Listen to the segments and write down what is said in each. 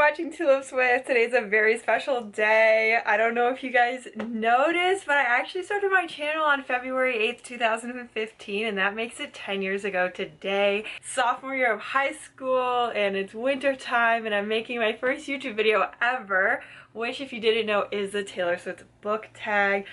watching Tulipswift. Today's a very special day. I don't know if you guys noticed, but I actually started my channel on February 8th, 2015, and that makes it 10 years ago today. Sophomore year of high school, and it's winter time, and I'm making my first YouTube video ever, which, if you didn't know, is the Taylor Swift book tag.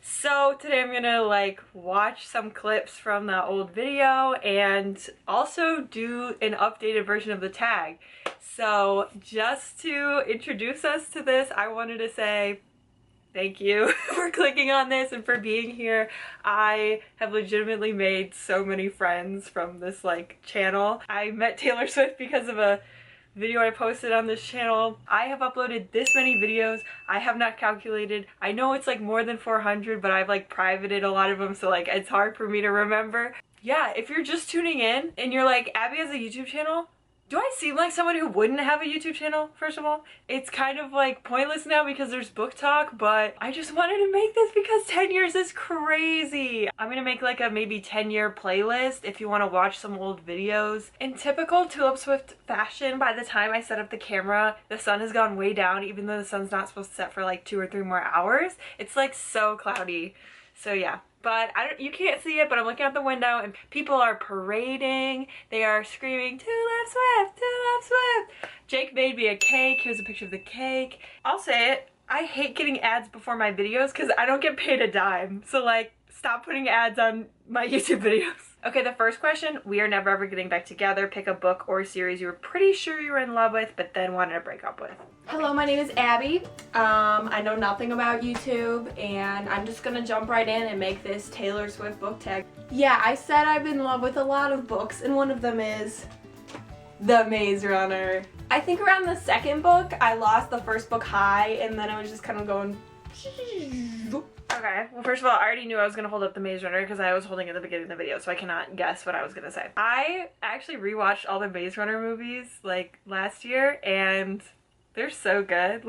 So today I'm gonna watch some clips from the old video and also do an updated version of the tag. So just to introduce us to this, I wanted to say thank you for clicking on this and for being here. I have legitimately made so many friends from this channel. I met Taylor Swift because of a video I posted on this channel. I have uploaded this many videos. I have not calculated. I know it's more than 400, but I've privated a lot of them, so it's hard for me to remember. Yeah, if you're just tuning in and you're like, Abby has a YouTube channel, do I seem like someone who wouldn't have a YouTube channel, first of all? It's kind of pointless now because there's book talk, but I just wanted to make this because 10 years is crazy. I'm gonna make a maybe 10-year playlist if you want to watch some old videos. In typical Tulipswift fashion, by the time I set up the camera, the sun has gone way down, even though the sun's not supposed to set for 2 or 3 more hours. It's so cloudy. So yeah. But you can't see it, but I'm looking out the window and people are parading. They are screaming, Tulip Swift, Tulip Swift. Jake made me a cake. Here's a picture of the cake. I'll say it, I hate getting ads before my videos because I don't get paid a dime. So stop putting ads on my YouTube videos. Okay, the first question, we are never ever getting back together. Pick a book or series you were pretty sure you were in love with, but then wanted to break up with. Hello, my name is Abby. I know nothing about YouTube, and I'm just gonna jump right in and make this Taylor Swift book tag. Yeah, I said I've been in love with a lot of books, and one of them is The Maze Runner. I think around the second book, I lost the first book high, and then I was just kind of going... Okay, well, first of all, I already knew I was going to hold up The Maze Runner because I was holding it at the beginning of the video, so I cannot guess what I was going to say. I actually rewatched all the Maze Runner movies, last year, and they're so good.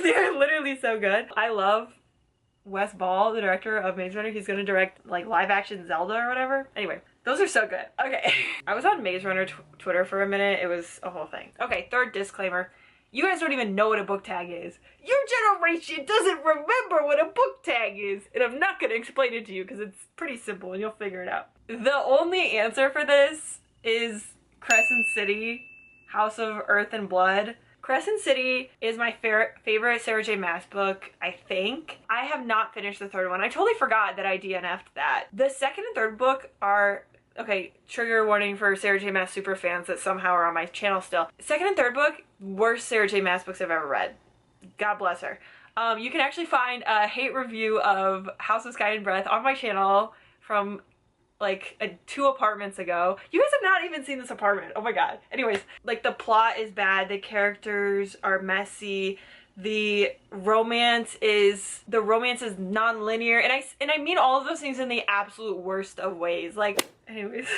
They're literally so good. I love Wes Ball, the director of Maze Runner. He's going to direct, live-action Zelda or whatever. Anyway, those are so good. Okay. I was on Maze Runner Twitter for a minute. It was a whole thing. Okay, third disclaimer. You guys don't even know what a book tag is. Your generation doesn't remember what a book tag is. And I'm not going to explain it to you because it's pretty simple and you'll figure it out. The only answer for this is Crescent City, House of Earth and Blood. Crescent City is my favorite Sarah J. Maas book, I think. I have not finished the third one. I totally forgot that I DNF'd that. The second and third book are... Okay, trigger warning for Sarah J. Maas super fans that somehow are on my channel still. Second and third book, worst Sarah J. Maas books I've ever read. God bless her. You can actually find a hate review of House of Sky and Breath on my channel from 2 apartments ago. You guys have not even seen this apartment. Oh my god. Anyways, the plot is bad, the characters are messy, the romance is non-linear, and I mean all of those things in the absolute worst of ways. Anyways,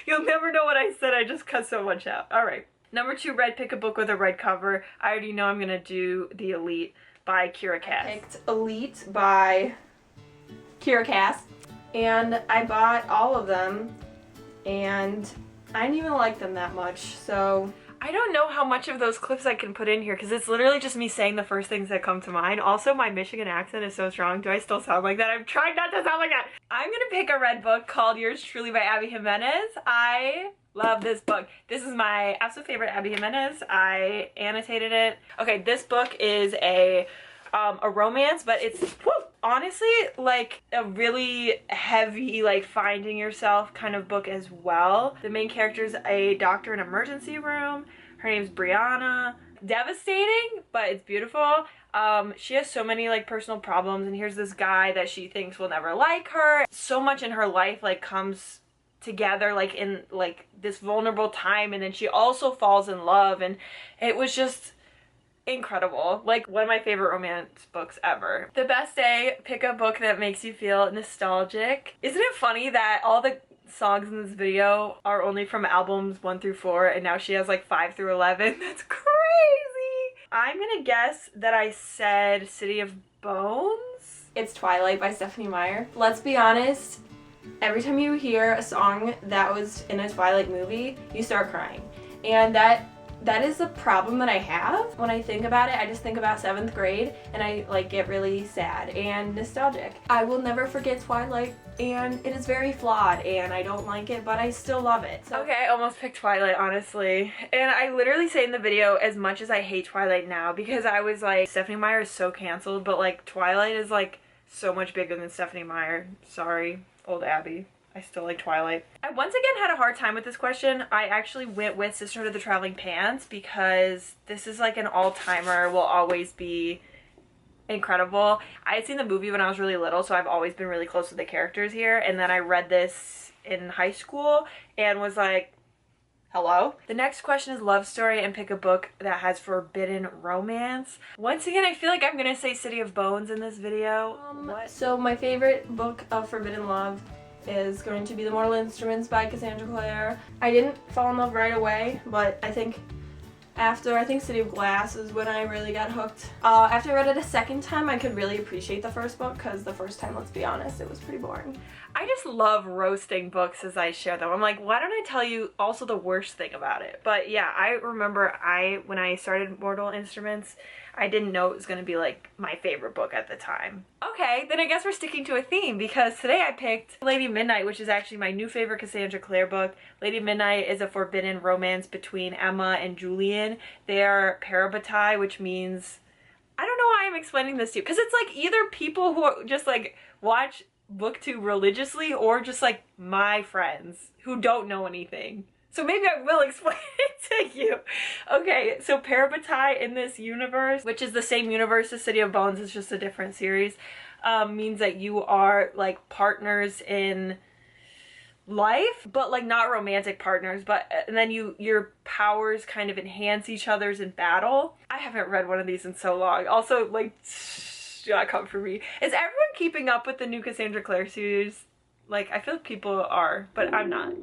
you'll never know what I said. I just cut so much out. All right. Number 2, red. Pick a book with a red cover. I already know I'm gonna do The Elite by Kira Cass. I picked Elite by Kira Cass, and I bought all of them, and I didn't even like them that much, so... I don't know how much of those clips I can put in here because it's literally just me saying the first things that come to mind. Also, my Michigan accent is so strong. Do I still sound like that? I'm trying not to sound like that. I'm gonna pick a red book called Yours Truly by Abby Jimenez. I love this book. This is my absolute favorite Abby Jimenez. I annotated it. Okay, this book is a romance, but it's honestly a really heavy finding yourself kind of book as well. The main character is a doctor in an emergency room. Her name's Brianna. Devastating, but it's beautiful. She has so many personal problems, and here's this guy that she thinks will never like her. So much in her life comes together in this vulnerable time, and then she also falls in love, and it was just incredible. One of my favorite romance books ever. The best day, pick a book that makes you feel nostalgic. Isn't it funny that all the songs in this video are only from albums 1 through 4, and now she has 5 through 11? That's crazy! I'm gonna guess that I said City of Bones? It's Twilight by Stephanie Meyer. Let's be honest, every time you hear a song that was in a Twilight movie, you start crying. And that that is a problem that I have. When I think about it, I just think about 7th grade and I like get really sad and nostalgic. I will never forget Twilight, and it is very flawed and I don't like it, but I still love it. So. Okay, I almost picked Twilight, honestly. And I literally say in the video, as much as I hate Twilight now, because I was like, Stephenie Meyer is so canceled, but like Twilight is like so much bigger than Stephenie Meyer. Sorry, old Abby. I still like Twilight. I once again had a hard time with this question. I actually went with Sisterhood of the Traveling Pants because this is like an all-timer, will always be incredible. I had seen the movie when I was really little, so I've always been really close with the characters here, and then I read this in high school and was like, hello? The next question is love story and pick a book that has forbidden romance. Once again, I feel like I'm gonna say City of Bones in this video. What? So my favorite book of forbidden love is going to be The Mortal Instruments by Cassandra Clare. I didn't fall in love right away, but I think City of Glass is when I really got hooked. After I read it a second time, I could really appreciate the first book, because the first time, let's be honest, it was pretty boring. I just love roasting books as I share them. I'm like, why don't I tell you also the worst thing about it? But yeah, I remember when I started Mortal Instruments, I didn't know it was going to be like my favorite book at the time. Okay, then I guess we're sticking to a theme, because today I picked Lady Midnight, which is actually my new favorite Cassandra Clare book. Lady Midnight is a forbidden romance between Emma and Julian. They are parabatai, which means, I don't know why I'm explaining this to you, because it's like either people who just like watch booktube religiously or just like my friends who don't know anything. So maybe I will explain it to you. Okay, so parabatai in this universe, which is the same universe as City of Bones, it's just a different series, means that you are like partners in life, but like not romantic partners, but and then your powers kind of enhance each other's in battle. I haven't read one of these in so long. Also, like, do not come for me. Is everyone keeping up with the new Cassandra Clare series? Like, I feel like people are, but I'm not.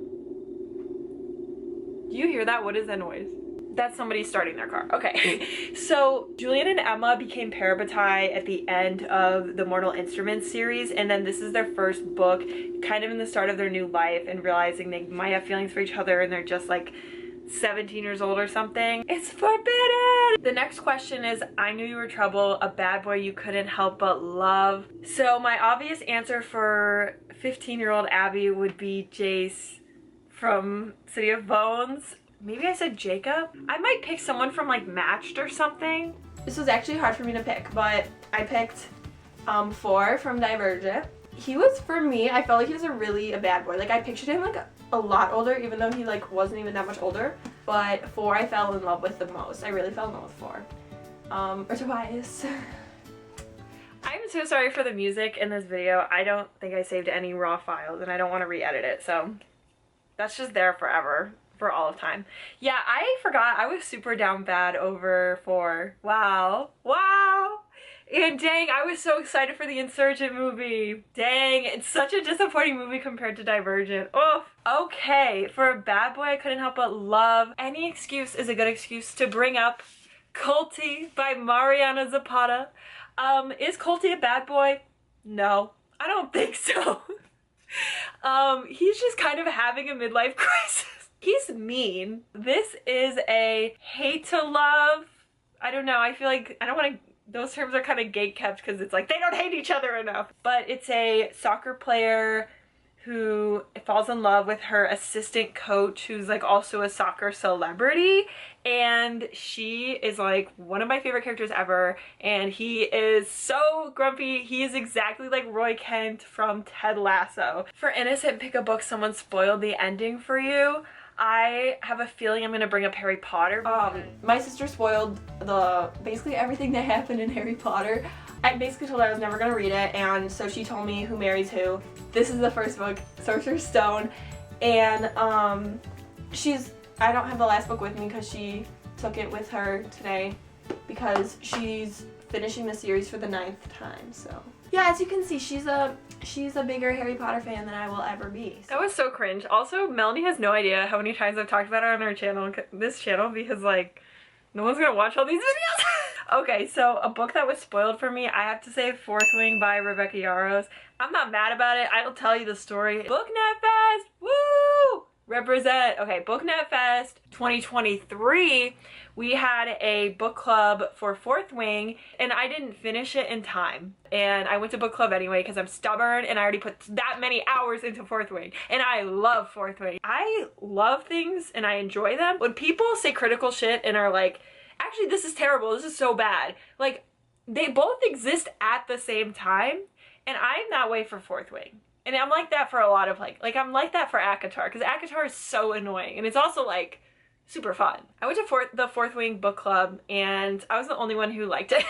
Do you hear that? What is that noise? That's somebody starting their car. Okay, so Julian and Emma became parabatai at the end of the Mortal Instruments series, and then this is their first book, kind of in the start of their new life, and realizing they might have feelings for each other, and they're just like 17 years old or something. It's forbidden! The next question is, I Knew You Were Trouble, a bad boy you couldn't help but love. So my obvious answer for 15-year-old Abby would be Jace from City of Bones. Maybe I said Jacob? I might pick someone from like Matched or something. This was actually hard for me to pick, but I picked 4 from Divergent. He was, for me, I felt like he was a bad boy. Like, I pictured him like a lot older, even though he like wasn't even that much older. But 4 I fell in love with the most. I really fell in love with 4. Or Tobias. I'm so sorry for the music in this video. I don't think I saved any raw files and I don't want to re-edit it, so that's just there forever. For all of time. Yeah, I forgot. I was super down bad over 4. Wow. Wow. And dang, I was so excited for the Insurgent movie. Dang, it's such a disappointing movie compared to Divergent. Oh. Okay, for a bad boy I couldn't help but love. Any excuse is a good excuse to bring up Colty by Mariana Zapata. Is Colty a bad boy? No, I don't think so. He's just kind of having a midlife crisis. He's mean. This is a hate to love. I don't know. I feel like I don't want to. Those terms are kind of gatekept because it's like they don't hate each other enough. But it's a soccer player who falls in love with her assistant coach, who's like also a soccer celebrity, and she is like one of my favorite characters ever, and he is so grumpy. He is exactly like Roy Kent from Ted Lasso. For innocent pick a book someone spoiled the ending for you, I have a feeling I'm gonna bring up Harry Potter. My sister spoiled basically everything that happened in Harry Potter. I basically told her I was never gonna read it, and so she told me Who Marries Who. This is the first book, Sorcerer's Stone, and I don't have the last book with me because she took it with her today because she's finishing the series for the 9th time. So yeah, as you can see, she's a bigger Harry Potter fan than I will ever be. So. That was so cringe. Also, Melanie has no idea how many times I've talked about her on her channel, this channel, because like no one's gonna watch all these videos. Okay, so a book that was spoiled for me, I have to say Fourth Wing by Rebecca Yarros. I'm not mad about it. I'll tell you the story. Book Net Fest! Woo! Represent. Okay, BookNet Fest 2023, we had a book club for Fourth Wing, and I didn't finish it in time. And I went to book club anyway because I'm stubborn, and I already put that many hours into Fourth Wing. And I love Fourth Wing. I love things and I enjoy them. When people say critical shit and are like, actually this is terrible, this is so bad, like, they both exist at the same time, and I'm that way for Fourth Wing. And I'm like that for a lot of like I'm like that for ACOTAR, because ACOTAR is so annoying, and it's also like super fun. I went to the Fourth Wing book club, and I was the only one who liked it.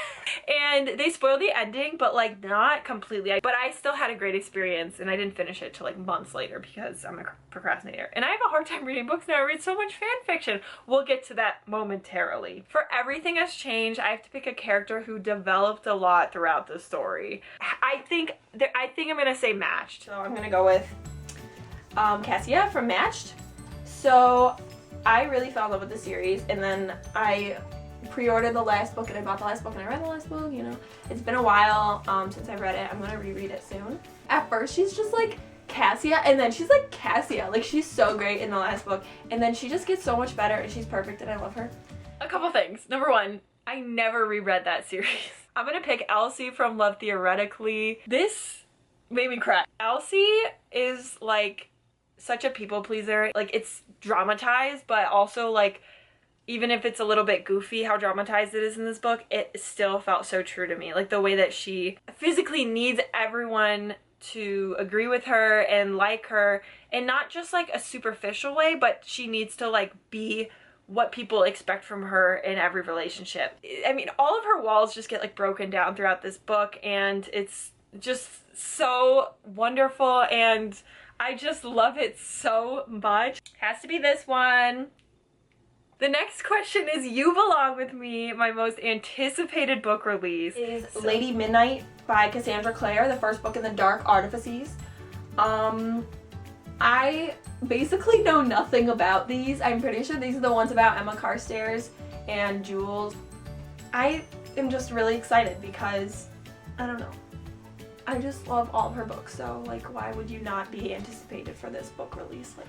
And they spoiled the ending, but like not completely. But I still had a great experience, and I didn't finish it till like months later because I'm a procrastinator. And I have a hard time reading books now. I read so much fan fiction. We'll get to that momentarily. For Everything Has Changed, I have to pick a character who developed a lot throughout the story. I think I'm gonna say Matched. So I'm gonna go with Cassia from Matched. So I really fell in love with the series, and then I pre-ordered the last book, and I bought the last book, and I read the last book, you know. It's been a while since I've read it. I'm gonna reread it soon. At first, she's just like Cassia, and then she's like Cassia. Like, she's so great in the last book, and then she just gets so much better, and she's perfect, and I love her. A couple things. Number one, I never reread that series. I'm gonna pick Elsie from Love Theoretically. This made me cry. Elsie is like such a people pleaser. Like, it's dramatized, but also like, even if it's a little bit goofy how dramatized it is in this book, it still felt so true to me. Like, the way that she physically needs everyone to agree with her and like her, and not just like a superficial way, but she needs to like be what people expect from her in every relationship. I mean, all of her walls just get like broken down throughout this book, and it's just so wonderful, and I just love it so much. Has to be this one. The next question is You Belong With Me, my most anticipated book release. Is Lady Midnight by Cassandra Clare, the first book in the Dark Artifices. I basically know nothing about these. I'm pretty sure these are the ones about Emma Carstairs and Jules. I am just really excited because, I don't know, I just love all of her books, so like, why would you not be anticipated for this book release? Like,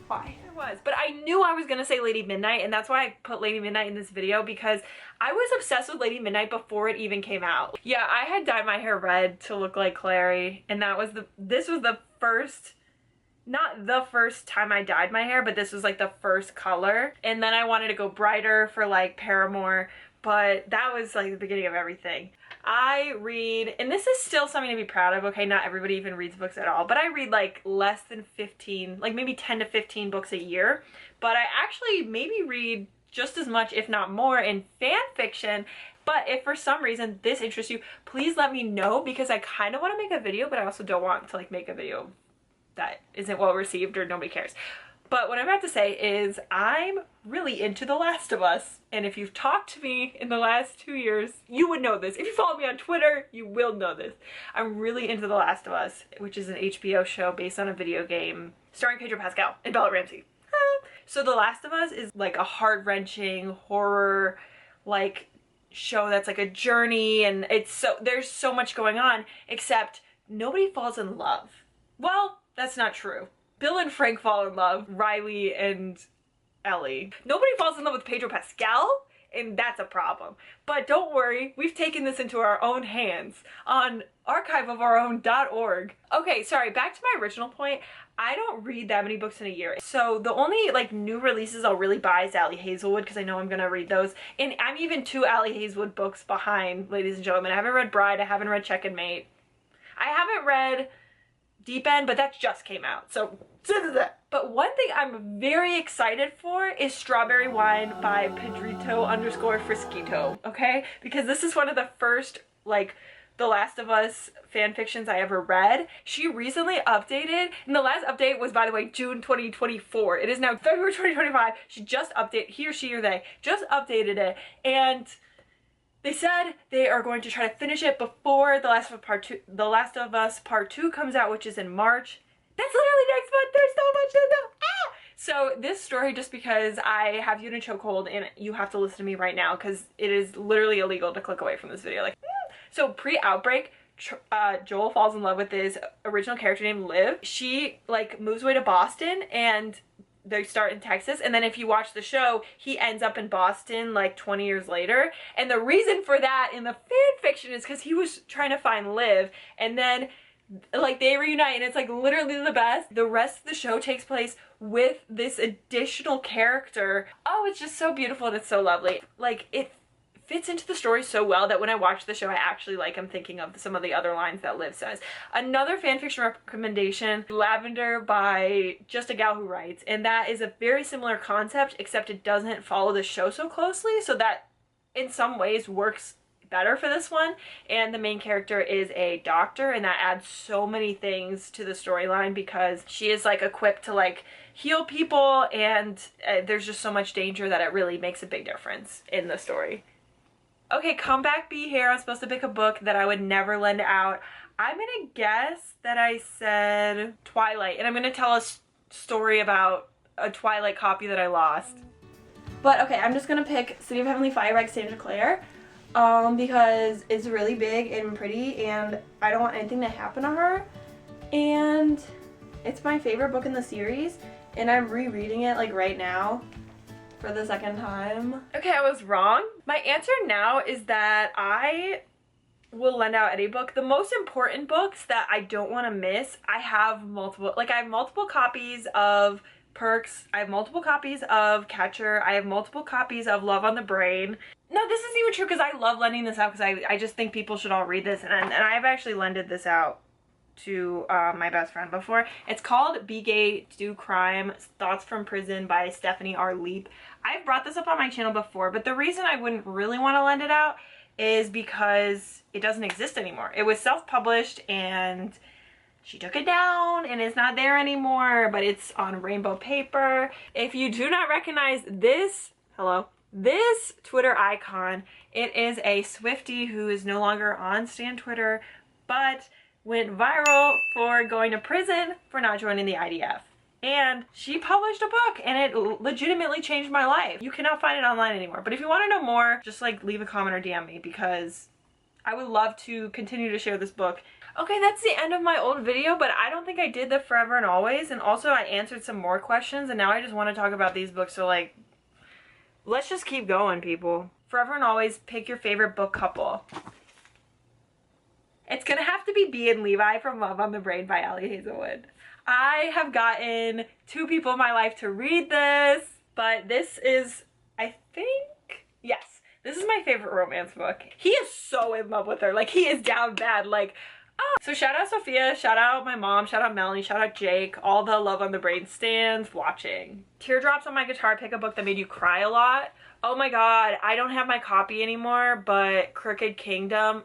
why? I was, but I knew I was gonna say Lady Midnight, and that's why I put Lady Midnight in this video, because I was obsessed with Lady Midnight before it even came out. Yeah, I had dyed my hair red to look like Clary, and this was the first, not the first time I dyed my hair, but this was like the first color. And then I wanted to go brighter for like Paramore, but that was like the beginning of everything. I read, and this is still something to be proud of, okay, not everybody even reads books at all, but I read like less than 15, like maybe 10 to 15 books a year, but I actually maybe read just as much, if not more, in fan fiction. But if for some reason this interests you, please let me know, because I kind of want to make a video, but I also don't want to like make a video that isn't well received or nobody cares. But what I'm about to say is I'm really into The Last of Us. And if you've talked to me in the last 2 years, you would know this. If you follow me on Twitter, you will know this. I'm really into The Last of Us, which is an HBO show based on a video game starring Pedro Pascal and Bella Ramsey. So The Last of Us is like a heart-wrenching horror like show that's like a journey, and there's so much going on, except nobody falls in love. Well, that's not true. Bill and Frank fall in love, Riley and Ellie. Nobody falls in love with Pedro Pascal, and that's a problem. But don't worry, we've taken this into our own hands on archiveofourown.org. Okay, sorry, back to my original point. I don't read that many books in a year. So the only like new releases I'll really buy is Ali Hazelwood, because I know I'm gonna read those. And I'm even 2 Ali Hazelwood books behind, ladies and gentlemen. I haven't read Bride, I haven't read Check and Mate. I haven't read Deep End, but that just came out, so. But one thing I'm very excited for is Strawberry Wine by Pedrito_Frisquito, okay? Because this is one of the first, like, The Last of Us fan fictions I ever read. She recently updated, and the last update was, by the way, June 2024. It is now February 2025. She just updated, he or she or they, just updated it, and they said they are going to try to finish it before The Last of Us Part 2 comes out, which is in March. That's literally next month. There's so much to know. Ah! So this story, just because I have you in a chokehold and you have to listen to me right now, because it is literally illegal to click away from this video. Like, So pre-outbreak, Joel falls in love with this original character named Liv. She like moves away to Boston and they start in Texas, and then if you watch the show, he ends up in Boston like 20 years later. And the reason for that in the fan fiction is because he was trying to find Liv, and then like they reunite and it's like literally the best. The rest of the show takes place with this additional character. Oh, it's just so beautiful and it's so lovely. Like it fits into the story so well that when I watch the show, I actually like I'm thinking of some of the other lines that Liv says. Another fanfiction recommendation, Lavender by Just a Gal Who Writes, and that is a very similar concept, except it doesn't follow the show so closely, so that in some ways works better for this one. And the main character is a doctor, and that adds so many things to the storyline because she is like equipped to like heal people, and there's just so much danger that it really makes a big difference in the story. Okay, come back, be here. I'm supposed to pick a book that I would never lend out. I'm gonna guess that I said Twilight, and I'm gonna tell a story about a Twilight copy that I lost. But okay, I'm just gonna pick City of Heavenly Fire by Cassandra Clare, because it's really big and pretty, and I don't want anything to happen to her. And it's my favorite book in the series, and I'm rereading it like right now for the second time. Okay, I was wrong. My answer now is that I will lend out any book. The most important books that I don't want to miss, I have multiple copies of Perks, I have multiple copies of Catcher, I have multiple copies of Love on the Brain. No, this isn't even true because I love lending this out because I just think people should all read this, and I've actually lended this out to my best friend before. It's called Be Gay, Do Crime, Thoughts from Prison by Stephanie R. Leap. I've brought this up on my channel before, but the reason I wouldn't really want to lend it out is because it doesn't exist anymore. It was self-published and she took it down and it's not there anymore, but it's on rainbow paper. If you do not recognize this, this Twitter icon, it is a Swiftie who is no longer on Stan Twitter, but went viral for going to prison for not joining the IDF. And she published a book and it legitimately changed my life. You cannot find it online anymore. But if you want to know more, just like leave a comment or DM me because I would love to continue to share this book. Okay, that's the end of my old video, but I don't think I did the Forever and Always. And also I answered some more questions and now I just want to talk about these books. So like, let's just keep going, people. Forever and Always, pick your favorite book couple. It's gonna have to be Bea and Levi from Love on the Brain by Ali Hazelwood. I have gotten 2 people in my life to read this, but this is, I think, yes, this is my favorite romance book. He is so in love with her. Like, he is down bad. Like, oh. So shout out Sophia, shout out my mom, shout out Melanie, shout out Jake, all the Love on the Brain stans watching. Teardrops on My Guitar, pick a book that made you cry a lot. Oh my god, I don't have my copy anymore, but Crooked Kingdom,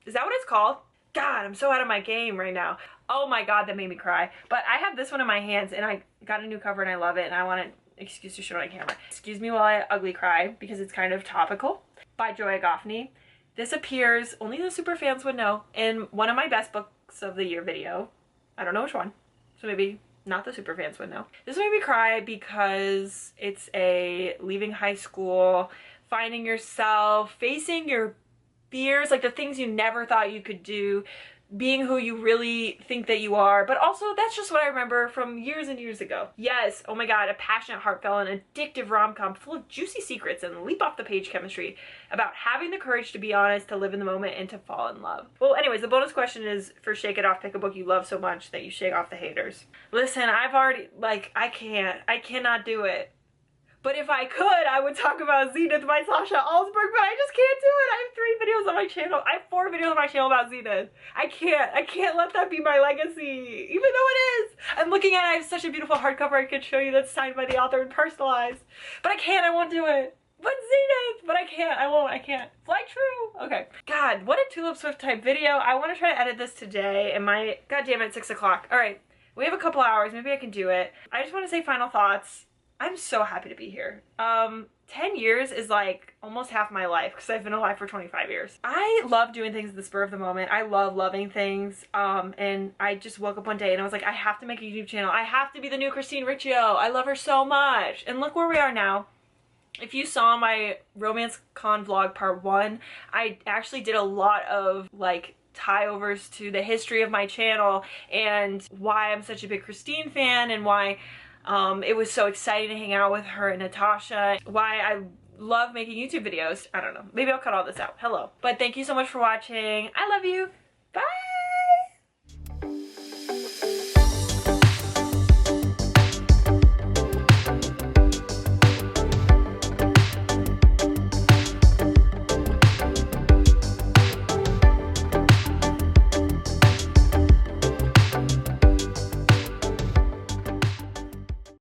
is that what it's called? God, I'm so out of my game right now. Oh my god, that made me cry. But I have this one in my hands and I got a new cover and I love it and I want an excuse to show it on camera. Excuse me while I ugly cry because it's kind of topical. By Joya Goffney. This appears, only the super fans would know, in one of my best books of the year video. I don't know which one, so maybe not the super fans would know. This made me cry because it's a leaving high school, finding yourself, facing your fears, like the things you never thought you could do, being who you really think that you are, but also that's just what I remember from years and years ago. Yes, oh my god, a passionate, heartfelt, and addictive rom-com full of juicy secrets and leap-off-the-page chemistry about having the courage to be honest, to live in the moment, and to fall in love. Well, anyways, the bonus question is for Shake It Off, pick a book you love so much that you shake off the haters. Listen, I've already, like, I cannot do it. But if I could, I would talk about Zenith by Sasha Alsberg, but I just can't do it. I have 3 videos on my channel. I have 4 videos on my channel about Zenith. I can't let that be my legacy, even though it is. I'm looking at it, I have such a beautiful hardcover I could show you that's signed by the author and personalized. But I won't do it. But Zenith, but I can't. Fly true. Okay. God, what a Tulip Swift type video. I want to try to edit this today, and god damn it, 6 o'clock. All right, we have a couple hours, maybe I can do it. I just want to say final thoughts. I'm so happy to be here. 10 years is like almost half my life because I've been alive for 25 years. I love doing things at the spur of the moment. I love loving things. And I just woke up one day and I was like, I have to make a YouTube channel. I have to be the new Christine Riccio. I love her so much. And look where we are now. If you saw my Romance Con vlog part 1, I actually did a lot of like tie-overs to the history of my channel and why I'm such a big Christine fan and why it was so exciting to hang out with her and Natasha, why I love making YouTube videos. I don't know, maybe I'll cut all this out. Hello. But thank you so much for watching. I love you.